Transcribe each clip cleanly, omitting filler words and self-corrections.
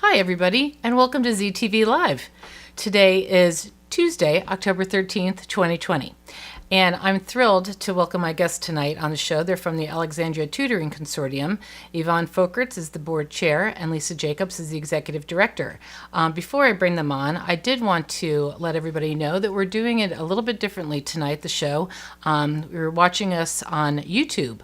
Hi, everybody, and welcome to ZTV Live. Today is Tuesday, October 13th, 2020. And I'm thrilled to welcome my guests tonight on the show. They're from the Alexandria Tutoring Consortium. Yvonne Folkerts is the board chair, and Lisa Jacobs is the executive director. Before I bring them on, I did want to let everybody know that we're doing it a little bit differently tonight, the show. You're watching us on YouTube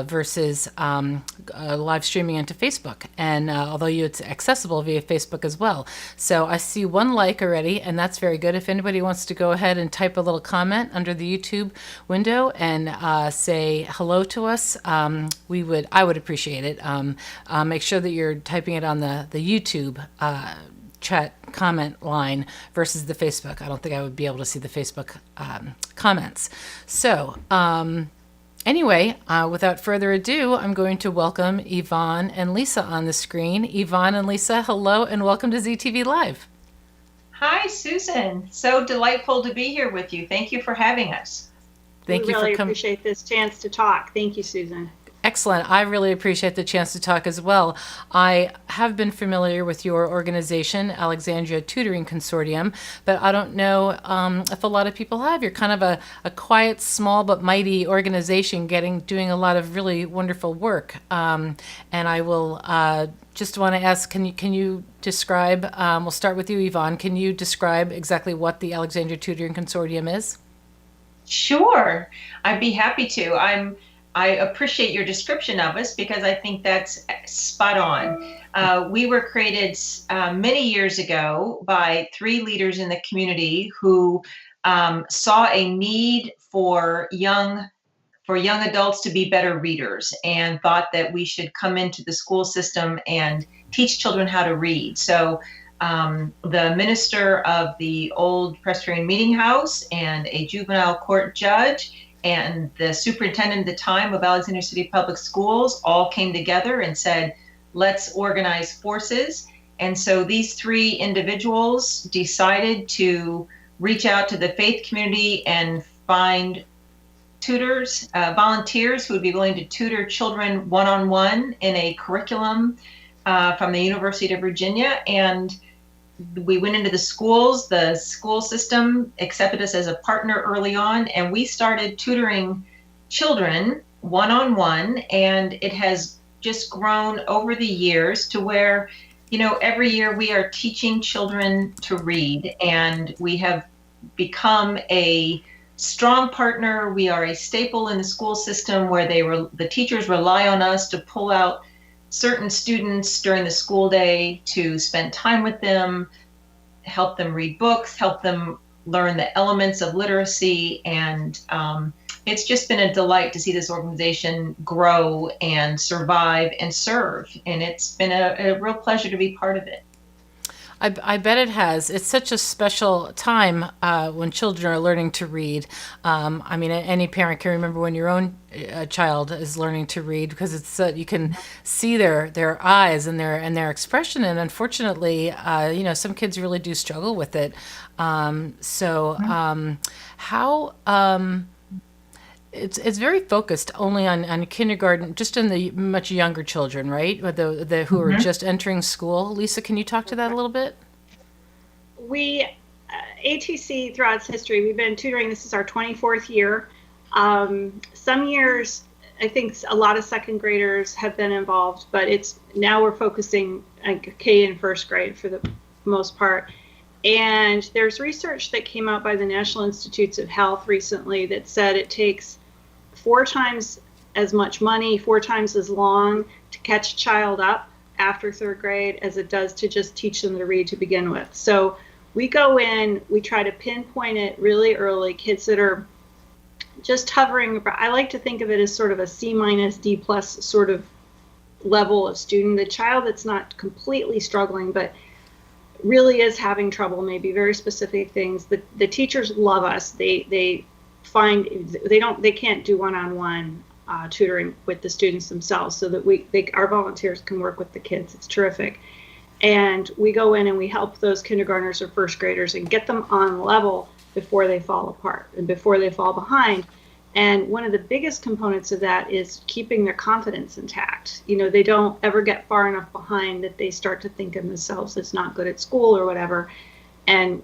versus live streaming into Facebook. And although it's accessible via Facebook as well. So I see one like already, and that's very good. If anybody wants to go ahead and type a little comment under the YouTube window and say hello to us, I would appreciate it. Make sure that you're typing it on the YouTube chat comment line versus the Facebook. I don't think I would be able to see the Facebook comments. So anyway, without further ado, I'm going to welcome Yvonne and Lisa on the screen. Yvonne and Lisa, hello and welcome to ZTV Live. Hi, Susan. So delightful to be here with you. Thank you for having us. Thank you. We really appreciate this chance to talk. Thank you, Susan. Excellent. I really appreciate the chance to talk as well. I have been familiar with your organization, Alexandria Tutoring Consortium, but I don't know if a lot of people have. You're kind of a quiet, small, but mighty organization doing a lot of really wonderful work. And I will just want to ask, can you describe, we'll start with you, Yvonne, can you describe exactly what the Alexandria Tutoring Consortium is? Sure. I'd be happy to. I appreciate your description of us because I think that's spot on. We were created many years ago by three leaders in the community who saw a need for young adults to be better readers and thought that we should come into the school system and teach children how to read. So the minister of the old Presbyterian Meeting House and a juvenile court judge and the superintendent at the time of Alexandria City Public Schools all came together and said, let's organize forces. And so these three individuals decided to reach out to the faith community and find tutors, volunteers who would be willing to tutor children one-on-one in a curriculum from the University of Virginia. And we went into the schools. The school system accepted us as a partner early on, and we started tutoring children one-on-one, and it has just grown over the years to where, every year we are teaching children to read, and we have become a strong partner. We are a staple in the school system where the teachers rely on us to pull out certain students during the school day to spend time with them, help them read books, help them learn the elements of literacy. And it's just been a delight to see this organization grow and survive and serve. And it's been a real pleasure to be part of it. I bet it has. It's such a special time when children are learning to read. I mean, any parent can remember when your own child is learning to read because it's you can see their eyes and their expression. And unfortunately, some kids really do struggle with it. How it's very focused only on kindergarten, just in the much younger children, right? The who are just entering school. Lisa, can you talk to that a little bit? We, ATC throughout its history, we've been tutoring. This is our 24th year. Some years, I think a lot of second graders have been involved, but now we're focusing on K and first grade for the most part. And there's research that came out by the National Institutes of Health recently that said it takes 4 times as much money, 4 times as long to catch a child up after 3rd grade as it does to just teach them to read to begin with. So we go in, we try to pinpoint it really early, kids that are just hovering. I like to think of it as sort of a C-, D+ sort of level of student, the child that's not completely struggling, but really is having trouble, maybe very specific things. The teachers love us. They can't do one-on-one tutoring with the students themselves, so that our volunteers can work with the kids. It's terrific. And we go in and we help those kindergartners or first graders and get them on level before they fall apart and before they fall behind. And one of the biggest components of that is keeping their confidence intact. They don't ever get far enough behind that they start to think of themselves as not good at school or whatever. And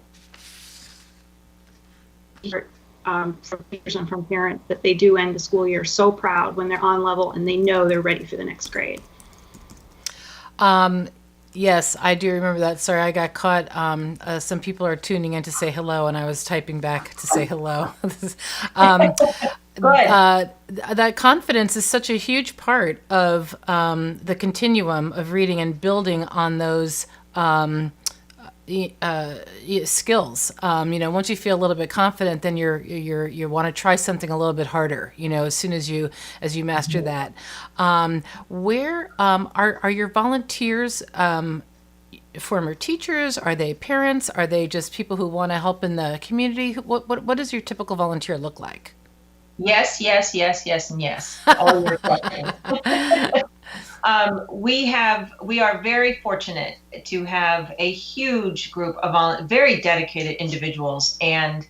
from teachers and from parents that they do end the school year so proud when they're on level and they know they're ready for the next grade. Yes, I do remember that. Sorry, I got caught. Some people are tuning in to say hello, and I was typing back to say hello. That confidence is such a huge part of the continuum of reading and building on those skills. Once you feel a little bit confident, then you want to try something a little bit harder. As soon as you master that. Where are your volunteers? Former teachers? Are they parents? Are they just people who want to help in the community? What does your typical volunteer look like? Yes, yes, yes, yes, and yes. All your questions. We are very fortunate to have a huge group of very dedicated individuals, and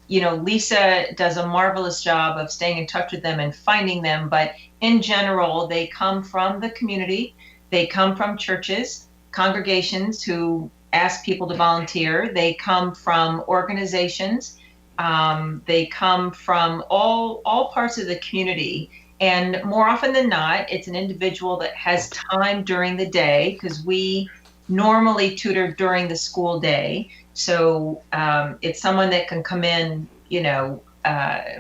Lisa does a marvelous job of staying in touch with them and finding them. But in general, they come from the community. They come from churches, congregations who ask people to volunteer. They come from organizations. They come from all parts of the community. And more often than not, it's an individual that has time during the day, because we normally tutor during the school day. So it's someone that can come in,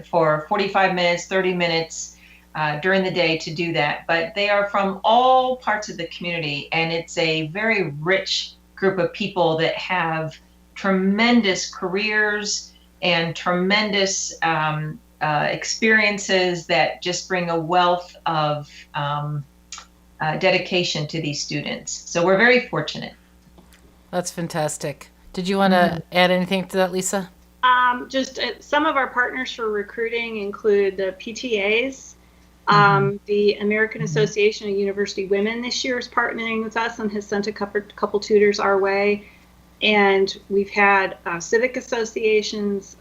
for 45 minutes, 30 minutes during the day to do that. But they are from all parts of the community, and it's a very rich group of people that have tremendous careers and tremendous experiences that just bring a wealth of dedication to these students. So we're very fortunate. That's fantastic. Did you want to add anything to that, Lisa? Just some of our partners for recruiting include the PTAs. The American Association of University Women this year is partnering with us and has sent a couple tutors our way. And we've had civic associations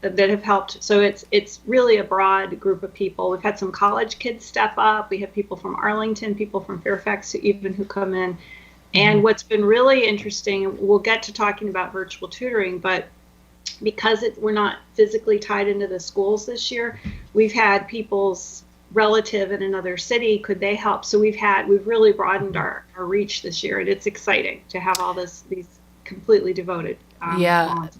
that have helped. So it's really a broad group of people. We've had some college kids step up. We have people from Arlington, people from Fairfax who come in. And what's been really interesting, we'll get to talking about virtual tutoring, but because we're not physically tied into the schools this year, we've had people's relative in another city, could they help? So we've really broadened our reach this year, and it's exciting to have all these completely devoted volunteers.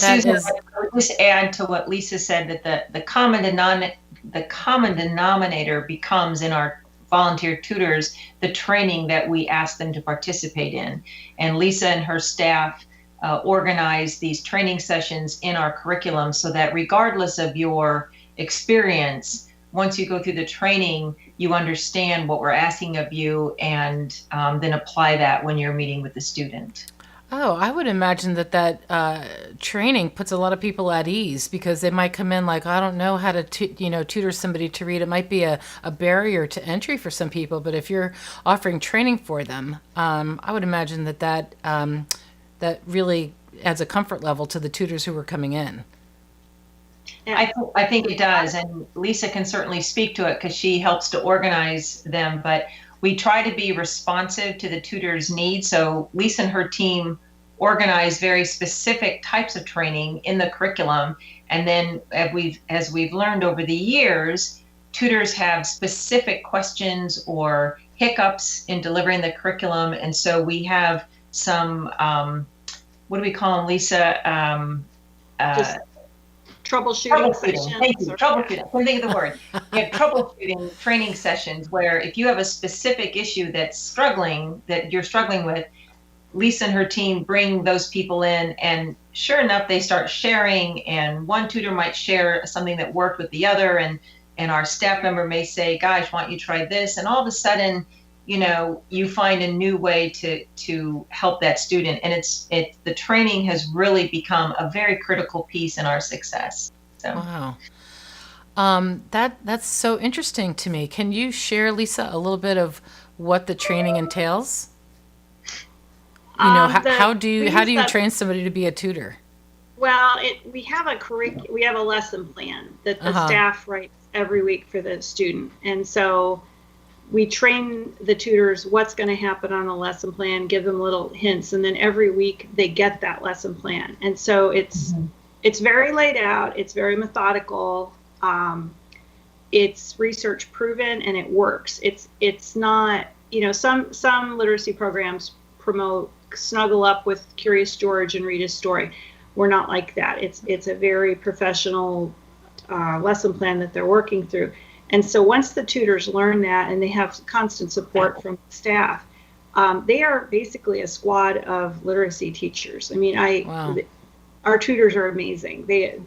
Susan, I would just add to what Lisa said, that the common denominator becomes, in our volunteer tutors, the training that we ask them to participate in. And Lisa and her staff organize these training sessions in our curriculum so that regardless of your experience, once you go through the training, you understand what we're asking of you, and then apply that when you're meeting with the student. Oh, I would imagine that training puts a lot of people at ease, because they might come in like, I don't know how to tutor somebody to read. It might be a barrier to entry for some people, but if you're offering training for them, I would imagine that really adds a comfort level to the tutors who are coming in. I think it does, and Lisa can certainly speak to it because she helps to organize them, but we try to be responsive to the tutor's needs. So Lisa and her team organize very specific types of training in the curriculum. And then as we've learned over the years, tutors have specific questions or hiccups in delivering the curriculum. And so we have some, what do we call them, Lisa? Troubleshooting sessions. Thank you. Troubleshooting. I couldn't think of the word. We have troubleshooting training sessions where if you have a specific issue that you're struggling with, Lisa and her team bring those people in, and sure enough, they start sharing, and one tutor might share something that worked with the other, and our staff member may say, gosh, why don't you try this? And all of a sudden, you find a new way to help that student. And the training has really become a very critical piece in our success. So. Wow. That's so interesting to me. Can you share, Lisa, a little bit of what the training entails? How do you train somebody to be a tutor? Well, we have we have a lesson plan that the staff writes every week for the student, and so we train the tutors what's going to happen on the lesson plan, give them little hints, and then every week they get that lesson plan. And so it's very laid out, it's very methodical, it's research proven, and it works. It's not, some literacy programs promote snuggle up with Curious George and read a story. We're not like that. It's a very professional lesson plan that they're working through. And so once the tutors learn that and they have constant support from staff, they are basically a squad of literacy teachers. I mean, our tutors are amazing. They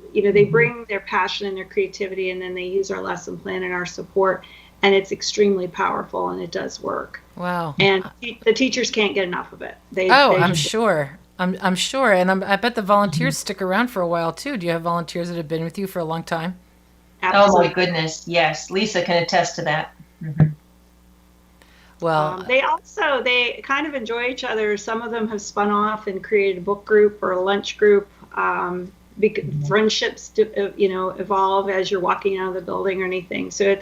bring their passion and their creativity, and then they use our lesson plan and our support, and it's extremely powerful, and it does work. Wow. And the teachers can't get enough of it. I'm sure. I'm sure. And I bet the volunteers stick around for a while too. Do you have volunteers that have been with you for a long time? Absolutely. Oh my goodness, yes. Lisa can attest to that. Well, they kind of enjoy each other. Some of them have spun off and created a book group or a lunch group. Friendships, evolve as you're walking out of the building or anything. So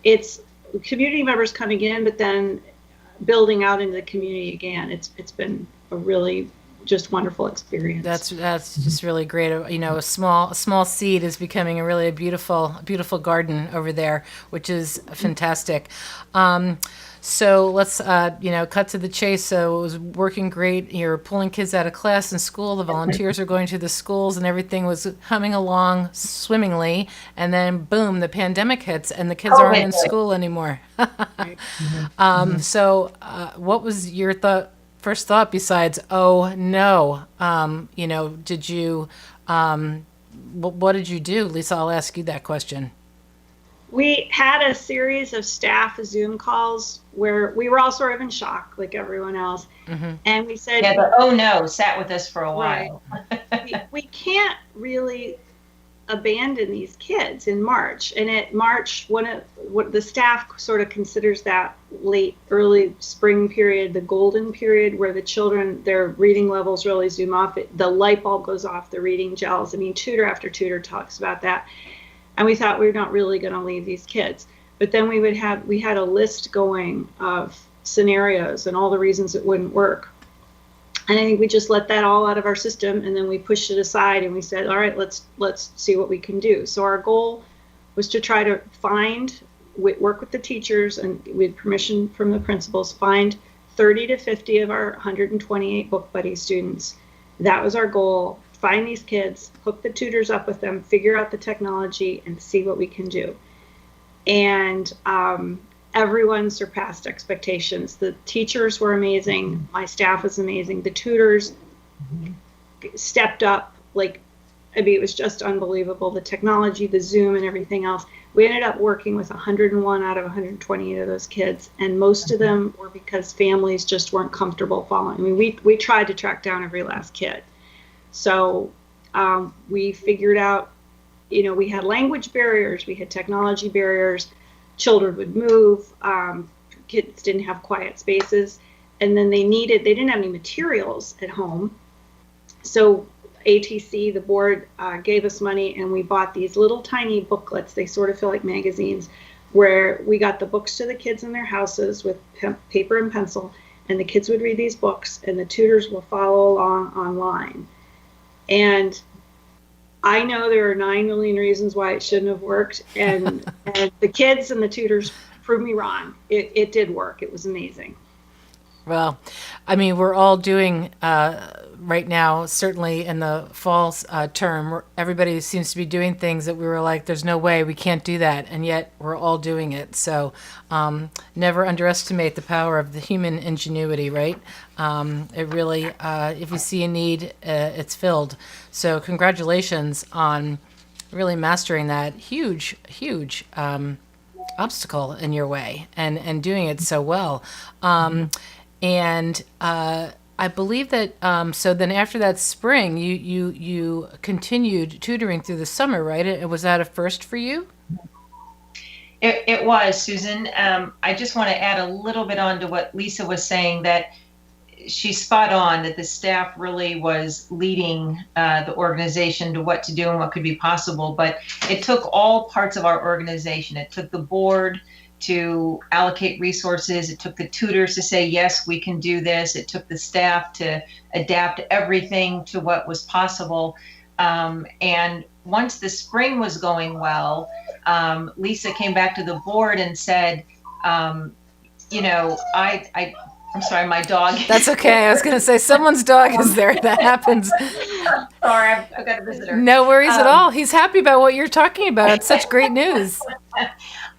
it's community members coming in, but then building out into the community again. It's been a really just wonderful experience. That's just really great. A small seed is becoming a really beautiful garden over there, which is fantastic. So let's cut to the chase. So it was working great. You're pulling kids out of class and school. The volunteers are going to the schools, and everything was humming along swimmingly. And then boom, the pandemic hits, and the kids aren't in school anymore. So what was your first thought besides, oh no, did you, what did you do? Lisa, I'll ask you that question. We had a series of staff Zoom calls where we were all sort of in shock, like everyone else. And we said, yeah, but oh no, sat with us for a while. Right. we can't really abandon these kids in March. And at March, what the staff sort of considers that early spring period, the golden period, where the children, their reading levels really zoom off. The light bulb goes off, the reading gels. I mean, tutor after tutor talks about that. And we thought we're not really going to leave these kids. But then we had a list going of scenarios and all the reasons it wouldn't work. And I think we just let that all out of our system, and then we pushed it aside and we said, all right, let's see what we can do. So our goal was to try to work with the teachers, and with permission from the principals, find 30 to 50 of our 128 Book Buddy students. That was our goal. Find these kids, hook the tutors up with them, figure out the technology, and see what we can do. And everyone surpassed expectations. The teachers were amazing. My staff was amazing. The tutors stepped up. It was just unbelievable. The technology, the Zoom, and everything else. We ended up working with 101 out of 128 of those kids, and most of them were because families just weren't comfortable following. I mean, we tried to track down every last kid. So we figured out, we had language barriers, we had technology barriers, children would move, kids didn't have quiet spaces, and then they didn't have any materials at home. So ATC, the board, gave us money, and we bought these little tiny booklets. They sort of feel like magazines, where we got the books to the kids in their houses with paper and pencil, and the kids would read these books, and the tutors will follow along online. And I know there are 9 million reasons why it shouldn't have worked, and the kids and the tutors proved me wrong. It did work. It was amazing. Well, I mean, we're all doing right now, certainly in the fall term, everybody seems to be doing things that we were like, there's no way we can't do that. And yet we're all doing it. So never underestimate the power of the human ingenuity, right? It really, if you see a need, it's filled. So congratulations on really mastering that huge obstacle in your way and doing it so well. And I believe that, so then after that spring, you continued tutoring through the summer, right? Was that a first for you? It was, Susan. I just want to add a little bit on to what Lisa was saying, that she's spot on that the staff really was leading the organization to what to do and what could be possible. But it took all parts of our organization. It took the board to allocate resources. It took the tutors to say, yes, we can do this. It took the staff to adapt everything to what was possible. And once the spring was going well, Lisa came back to the board and said, I'm sorry, my dog. That's okay. I was going to say someone's dog is there. That happens. Sorry, I've got a visitor. No worries at all. He's happy about what you're talking about. It's such great news.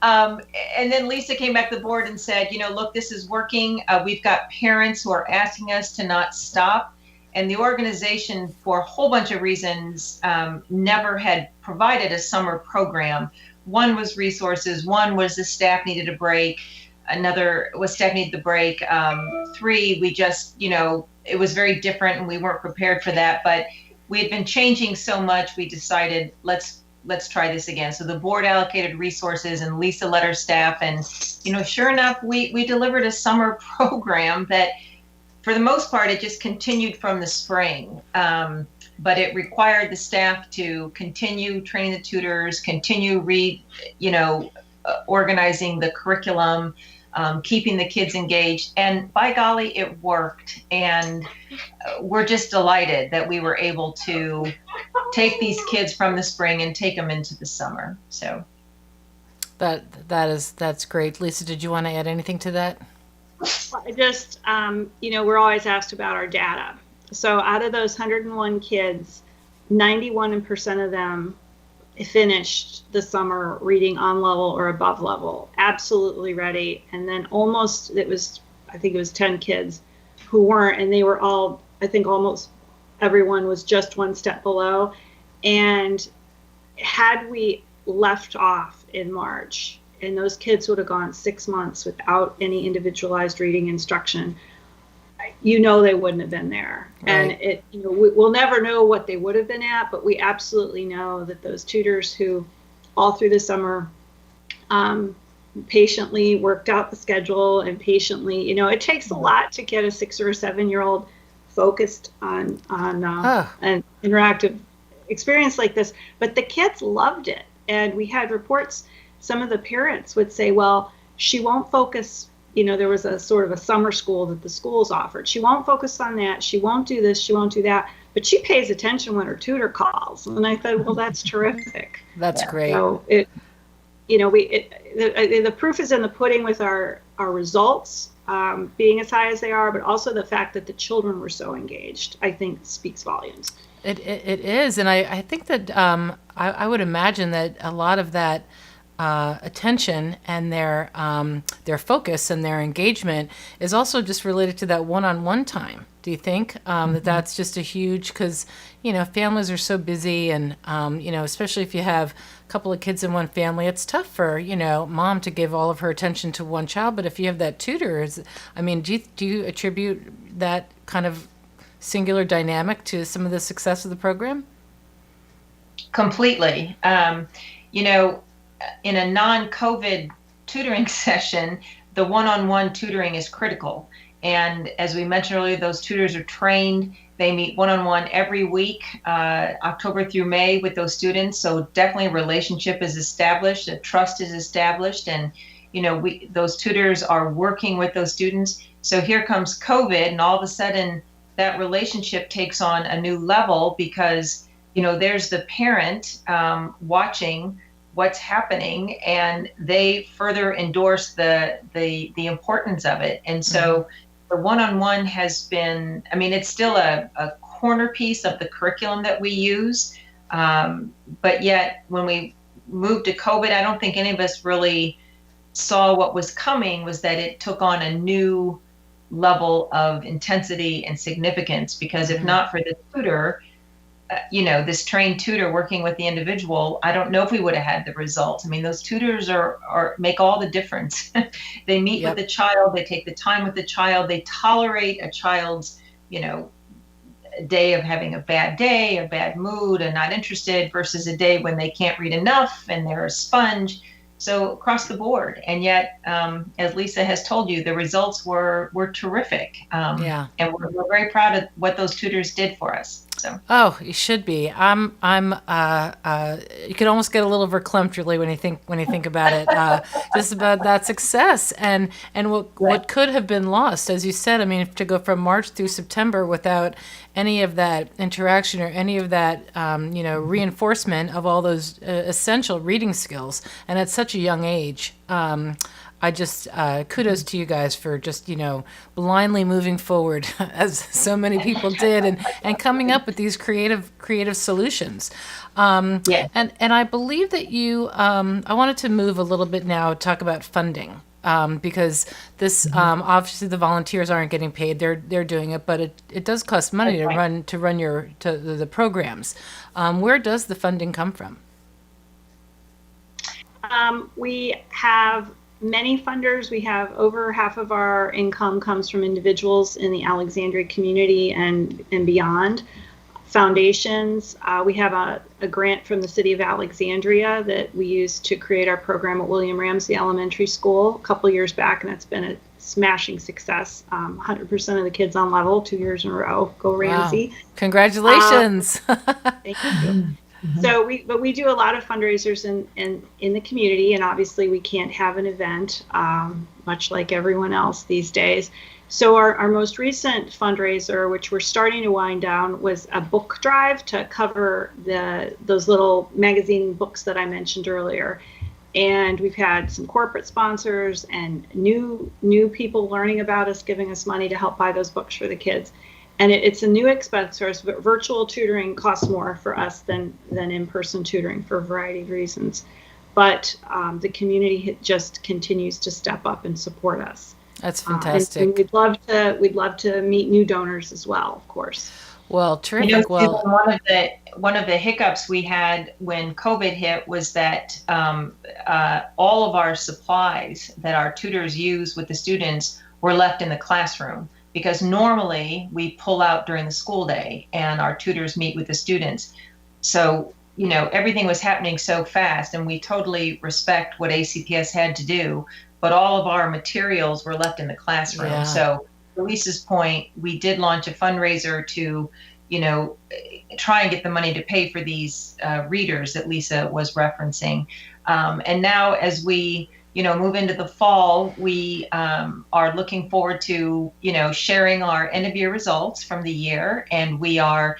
And then Lisa came back to the board and said, look, this is working. We've got parents who are asking us to not stop. And the organization, for a whole bunch of reasons, never had provided a summer program. One was resources. One was the staff needed a break. Another was staff needed the break. Three, we just, it was very different and we weren't prepared for that. But we had been changing so much, we decided, let's try this again. So the board allocated resources and Lisa led her staff. And, sure enough, we delivered a summer program that, for the most part, it just continued from the spring. But it required the staff to continue training the tutors, continue organizing the curriculum, keeping the kids engaged. And by golly, it worked. And we're just delighted that we were able to take these kids from the spring and take them into the summer. So that's great. Lisa, did you want to add anything to that? I just, we're always asked about our data. So out of those 101 kids, 91% of them finished the summer reading on level or above level, absolutely ready. And then I think it was 10 kids who weren't, and they were all, I think almost everyone was just one step below. And had we left off in March, and those kids would have gone 6 months without any individualized reading instruction, they wouldn't have been there. Right. And we'll never know what they would have been at, but we absolutely know that those tutors who all through the summer patiently worked out the schedule and patiently, it takes a lot to get a 6 or a 7-year-old focused on an interactive experience like this, but the kids loved it. And we had reports, some of the parents would say, well, she won't focus. There was a sort of a summer school that the schools offered. She won't focus on that. She won't do this. She won't do that. But she pays attention when her tutor calls. And I thought, well, that's terrific. That's great. So the proof is in the pudding with our results being as high as they are, but also the fact that the children were so engaged, I think speaks volumes. It is. And I think that I would imagine that a lot of that attention and their focus and their engagement is also just related to that one-on-one time. Do you think that that's just a huge, because families are so busy and especially if you have a couple of kids in one family, it's tough for mom to give all of her attention to one child. But if you have that tutor, do you attribute that kind of singular dynamic to some of the success of the program? Completely. In a non-COVID tutoring session, the one-on-one tutoring is critical. And as we mentioned earlier, those tutors are trained. They meet one-on-one every week, October through May with those students. So definitely a relationship is established, a trust is established, and those tutors are working with those students. So here comes COVID, and all of a sudden that relationship takes on a new level because there's the parent watching what's happening, and they further endorse the importance of it. And so the one-on-one has been, it's still a corner piece of the curriculum that we use. But yet when we moved to COVID, I don't think any of us really saw what was coming, was that it took on a new level of intensity and significance, because if not for the tutor, this trained tutor working with the individual, I don't know if we would have had the results. Those tutors are make all the difference. They meet with the child, they take the time with the child, they tolerate a child's, day of having a bad mood and not interested, versus a day when they can't read enough and they're a sponge. So across the board, and yet, as Lisa has told you, the results were terrific, Yeah. and we're very proud of what those tutors did for us. So. Oh, you should be. You could almost get a little verklempt really when you think about it, just about that success and what could have been lost, as you said. I mean, to go from March through September without any of that interaction or any of that, reinforcement of all those essential reading skills, and at such a young age. I just kudos to you guys for just blindly moving forward as so many people did, and coming up with these creative solutions. Yeah. And I believe that you. I wanted to move a little bit now, talk about funding. Because this obviously the volunteers aren't getting paid; they're doing it, but it does cost money to run the programs. Where does the funding come from? We have many funders. We have over half of our income comes from individuals in the Alexandria community and beyond. Foundations. We have a grant from the city of Alexandria that we used to create our program at William Ramsey Elementary School a couple years back, and that's been a smashing success. 100% of the kids on level 2 years in a row. Go Ramsey. Wow. Congratulations. Thank you. So we do a lot of fundraisers in the community, and obviously we can't have an event, much like everyone else these days. So our most recent fundraiser, which we're starting to wind down, was a book drive to cover those little magazine books that I mentioned earlier. And we've had some corporate sponsors and new people learning about us, giving us money to help buy those books for the kids. And it's a new expense source, but virtual tutoring costs more for us than in-person tutoring for a variety of reasons. But the community just continues to step up and support us. That's fantastic. And we'd love to meet new donors as well, of course. Well, terrific. Well, one of the hiccups we had when COVID hit was that all of our supplies that our tutors use with the students were left in the classroom, because normally we pull out during the school day and our tutors meet with the students. So, everything was happening so fast, and we totally respect what ACPS had to do, but all of our materials were left in the classroom. Yeah. So to Lisa's point, we did launch a fundraiser to, try and get the money to pay for these readers that Lisa was referencing. And now as we move into the fall, we are looking forward to, sharing our end of year results from the year. And we are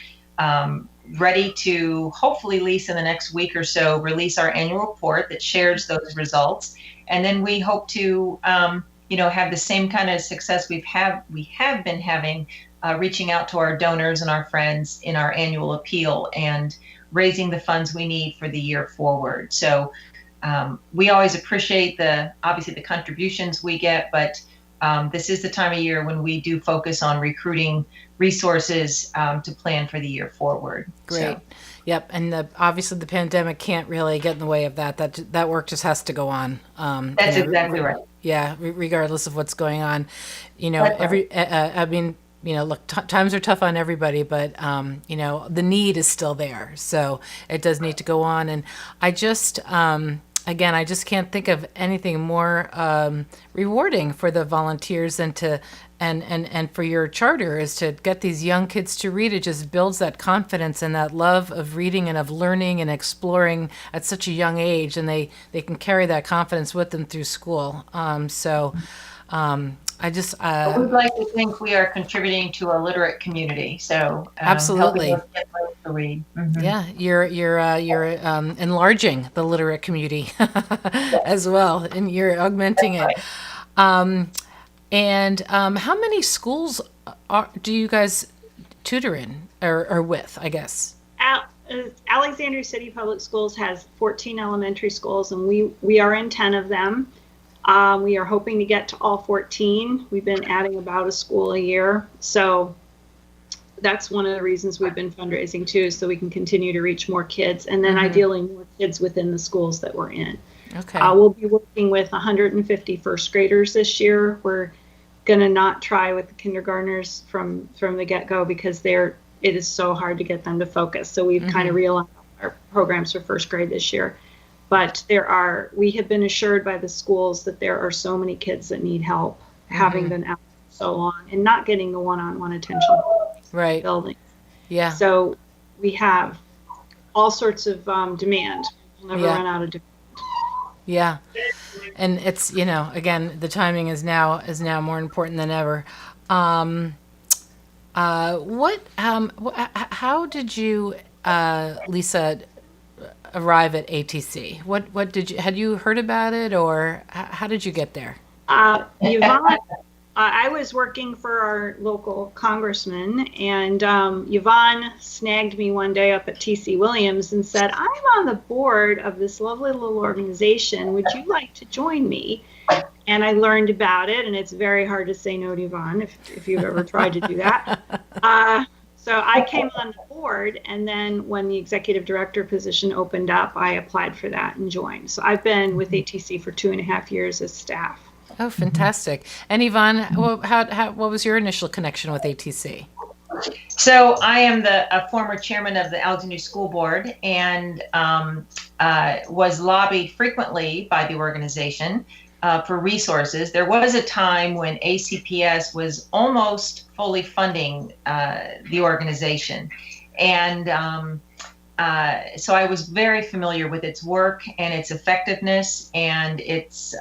ready to hopefully, Lisa, in the next week or so, release our annual report that shares those results. And then we hope to, have the same kind of success we have been having, reaching out to our donors and our friends in our annual appeal and raising the funds we need for the year forward. So we always appreciate obviously the contributions we get, but this is the time of year when we do focus on recruiting resources to plan for the year forward. Great. So. Yep. And obviously the pandemic can't really get in the way of that. That work just has to go on. That's exactly right. Yeah. Regardless of what's going on, Right. look, times are tough on everybody, but, the need is still there. So it does need to go on. And I just, again, I just can't think of anything more rewarding for the volunteers than and for your charter is to get these young kids to read. It just builds that confidence and that love of reading and of learning and exploring at such a young age, and they can carry that confidence with them through school. I just we'd like to think we are contributing to a literate community. So absolutely, helping us get ready to read. Mm-hmm. Yeah, you're enlarging the literate community as well, and you're augmenting it. And how many schools do you guys tutor in or with? I guess. Alexandria City Public Schools has 14 elementary schools, and we are in 10 of them. We are hoping to get to all 14. We've been adding about a school a year. So that's one of the reasons we've been fundraising too, so we can continue to reach more kids, and then ideally more kids within the schools that we're in. Okay. We'll be working with 150 first graders this year. We're going to not try with the kindergartners from the get-go because it is so hard to get them to focus. So we've kind of realigned our programs for first grade this year. But we have been assured by the schools that there are so many kids that need help, having been out so long and not getting the one-on-one attention Right. building. Yeah. So we have all sorts of demand. We'll never run out of demand. Yeah. And it's, again, the timing is now more important than ever. How did you, Lisa, arrive at ATC? Had you heard about it, or how did you get there? Yvonne, I was working for our local congressman, and Yvonne snagged me one day up at TC Williams and said, "I'm on the board of this lovely little organization. Would you like to join me?" And I learned about it, and it's very hard to say no to Yvonne if you've ever tried to do that. So I came on the board, and then when the executive director position opened up, I applied for that and joined. So I've been with ATC for 2.5 years as staff. Oh, fantastic. And Yvonne, what was your initial connection with ATC? So I am a former chairman of the Alexandria School Board, and was lobbied frequently by the organization for resources. There was a time when ACPS was almost fully funding the organization. And so I was very familiar with its work and its effectiveness and its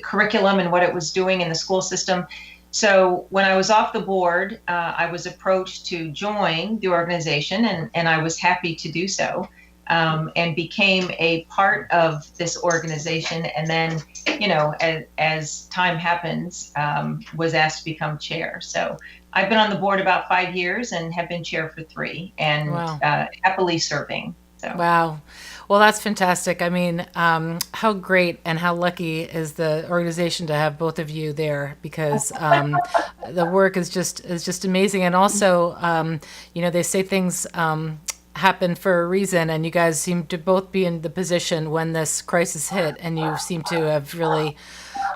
curriculum and what it was doing in the school system. So when I was off the board, I was approached to join the organization, and I was happy to do so. And became a part of this organization, and then, as time happens, was asked to become chair. So I've been on the board about 5 years and have been chair for 3, and happily serving. So. Wow. Well, that's fantastic. I mean, how great and how lucky is the organization to have both of you there, because the work is just amazing. And also, they say things happen for a reason, and you guys seem to both be in the position when this crisis hit, and you seem to have really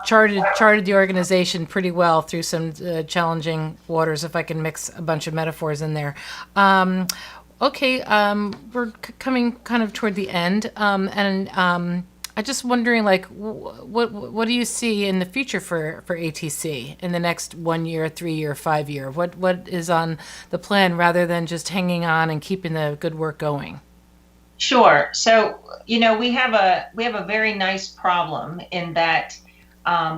charted the organization pretty well through some challenging waters, if I can mix a bunch of metaphors in there. Okay, we're coming kind of toward the end, and I'm just wondering, what do you see in the future for ATC in the next 1 year, 3 year, 5 year? What is on the plan, rather than just hanging on and keeping the good work going? Sure. So, we have a very nice problem in that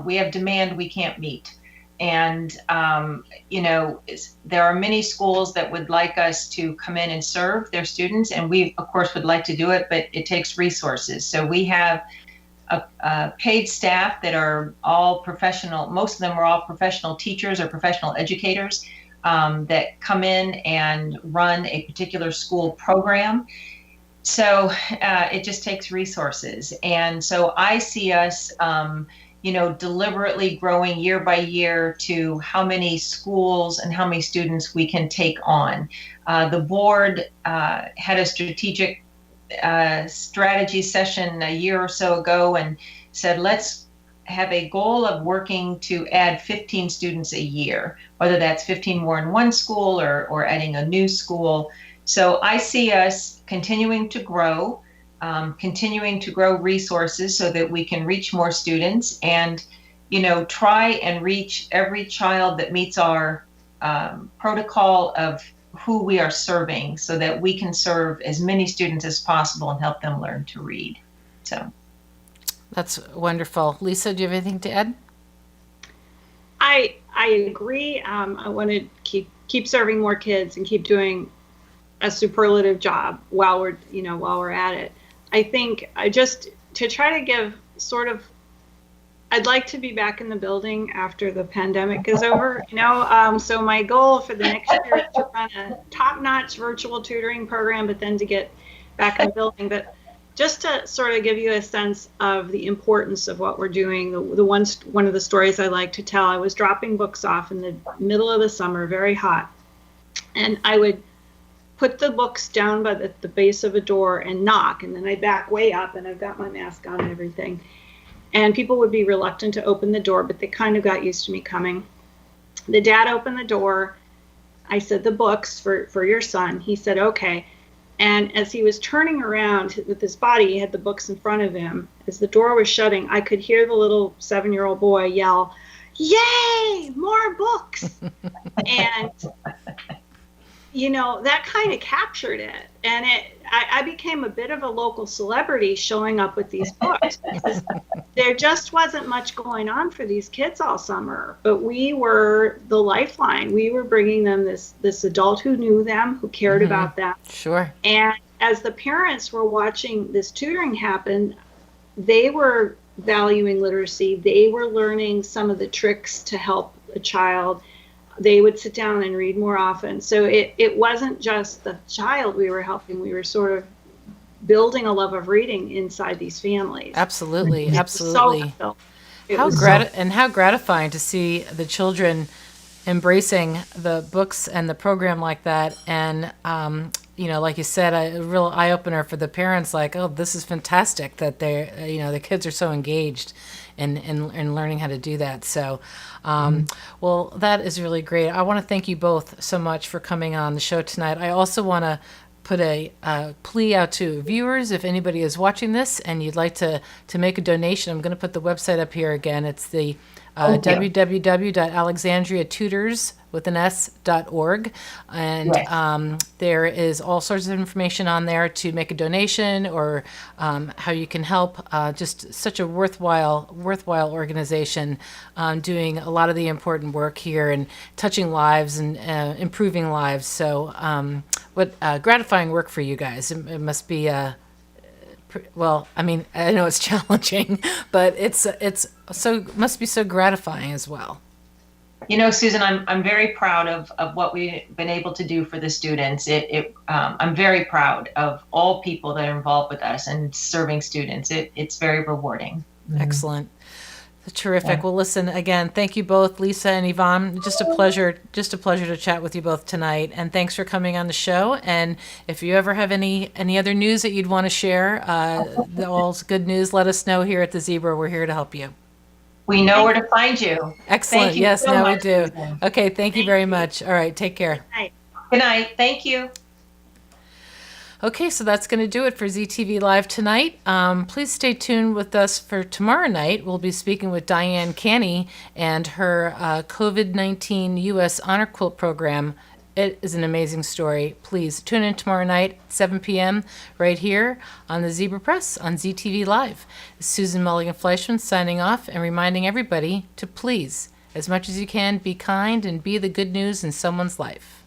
we have demand we can't meet. And, there are many schools that would like us to come in and serve their students. And we, of course, would like to do it, but it takes resources. So we have a paid staff that are all professional. Most of them are all professional teachers or professional educators that come in and run a particular school program. So it just takes resources. And so I see us deliberately growing year by year to how many schools and how many students we can take on. The board had a strategy session a year or so ago and said, let's have a goal of working to add 15 students a year, whether that's 15 more in one school or adding a new school. So I see us continuing to grow resources so that we can reach more students and, try and reach every child that meets our protocol of who we are serving, so that we can serve as many students as possible and help them learn to read. So that's wonderful. Lisa, do you have anything to add? I agree. I want to keep serving more kids and keep doing a superlative job while we're at it. I think just to try to give I'd like to be back in the building after the pandemic is over, so my goal for the next year is to run a top-notch virtual tutoring program, but then to get back in the building. But just to sort of give you a sense of the importance of what we're doing, one of the stories I like to tell, I was dropping books off in the middle of the summer, very hot, and I would put the books down by the base of a door and knock, and then I back way up, and I've got my mask on and everything. And people would be reluctant to open the door, but they kind of got used to me coming. The dad opened the door. I said, "The books for your son." He said, "Okay." And as he was turning around with his body, he had the books in front of him. As the door was shutting, I could hear the little 7-year-old boy yell, "Yay, more books!" And, that kind of captured it. And I became a bit of a local celebrity showing up with these books. There just wasn't much going on for these kids all summer, but we were the lifeline. We were bringing them this adult who knew them, who cared about them. Sure. And as the parents were watching this tutoring happen, they were valuing literacy. They were learning some of the tricks to help a child. They would sit down and read more often. So it wasn't just the child we were helping. We were sort of building a love of reading inside these families. Absolutely, It was absolutely. so How gratifying to see the children embracing the books and the program like that. And, like you said, a real eye-opener for the parents, like, oh, this is fantastic that they're, the kids are so engaged in learning how to do that. So, well, that is really great. I want to thank you both so much for coming on the show tonight. I also want to put a plea out to viewers. If anybody is watching this and you'd like to make a donation, I'm going to put the website up here again. It's the www.alexandriatutors.org, and there is all sorts of information on there to make a donation or how you can help. Just such a worthwhile organization, doing a lot of the important work here and touching lives and improving lives. So what gratifying work for you guys. It must be well, I mean, I know it's challenging, but it's must be so gratifying as well. Susan, I'm very proud of what we've been able to do for the students. I'm very proud of all people that are involved with us and serving students. It's very rewarding. Excellent. Terrific. Yeah. Well, listen, again, thank you both, Lisa and Yvonne. Just a pleasure to chat with you both tonight. And thanks for coming on the show. And if you ever have any other news that you'd want to share, all good news, let us know here at the Zebra. We're here to help you. We know where to find you. Excellent. Yes, now we do. Okay, thank you very much. All right, take care. Good night. Good night. Thank you. Okay, so that's going to do it for ZTV Live tonight. Please stay tuned with us for tomorrow night. We'll be speaking with Diane Canny and her COVID-19 U.S. Honor Quilt program. It is an amazing story. Please tune in tomorrow night, 7 p.m., right here on the Zebra Press on ZTV Live. Susan Mulligan-Fleischman signing off and reminding everybody to please, as much as you can, be kind and be the good news in someone's life.